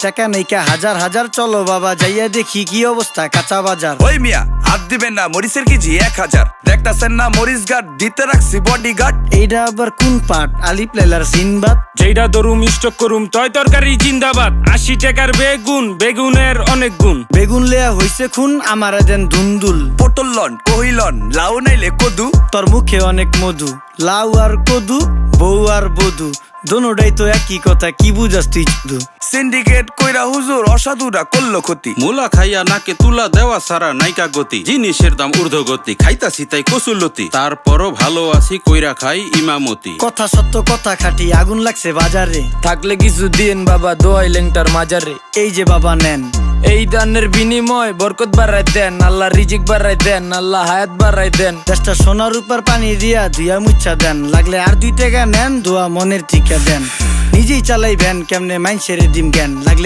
টাকা নেইকা হাজার হাজার, চলো বাবা যাইয়া দেখি কি অবস্থা কাঁচা বাজার। ওই মিয়া হাত দিবেন না, মরিচের কেজি 1000। দেখতাছেন না মরিচ গার্ড দিতে রাখছি বডি গার্ড। এইটা আবার কোন পাট? আলিপ লাইলার সিনবাদ। যেইটা ধরুম স্টক করুম তয় তরকারি জিন্দাবাদ। 80 টাকার বেগুন, বেগুনের অনেক গুণ। বেগুন লেয়া হইছে খুন, আমারে দেন ধুন্দুল। পটল লন, কহিলন, লাউ নাইলে কদু। তোর মুখে অনেক মধু, লাউ আর কদু, বউ আর বধু, দোনোটাই তো একই কথা, কি বুঝাস তুই শুধু? সিন্ডিকেট কইরা হুজুর অসাধুরা করলো ক্ষতি। মুলা খাইয়া নাকে তুলা দেওয়া সারা নাইকা গতি। জিনিসের দাম ঊর্ধ্বগতি, খাইতাছি তাই কসুলতি। তারপরও ভালো আছি কইরা খাই ইমামতি। কথা সত্য কথা খাটি, আগুন লাগছে বাজারে। থাকলে কিছু দিন বাবা, দোয়াই লেংটার মাজারে। এই যে বাবা নেন, এই দানের বিনিময় বরকত বাড়াই দেন, আল্লাহ রিজিক বাড়াই দেন, আল্লাহ হায়াত বাড়াই দেন। দেশটা সোনার উপর পানি দিয়া ধুইয়া মুচ্ছা দেন, লাগলে আর 2 টাকা নেন, দোয়া মনের ঠিকা দেন। নিজেই চালাই ভ্যান, কেমনে মাইনসেরে দিম জ্ঞান, লাগলে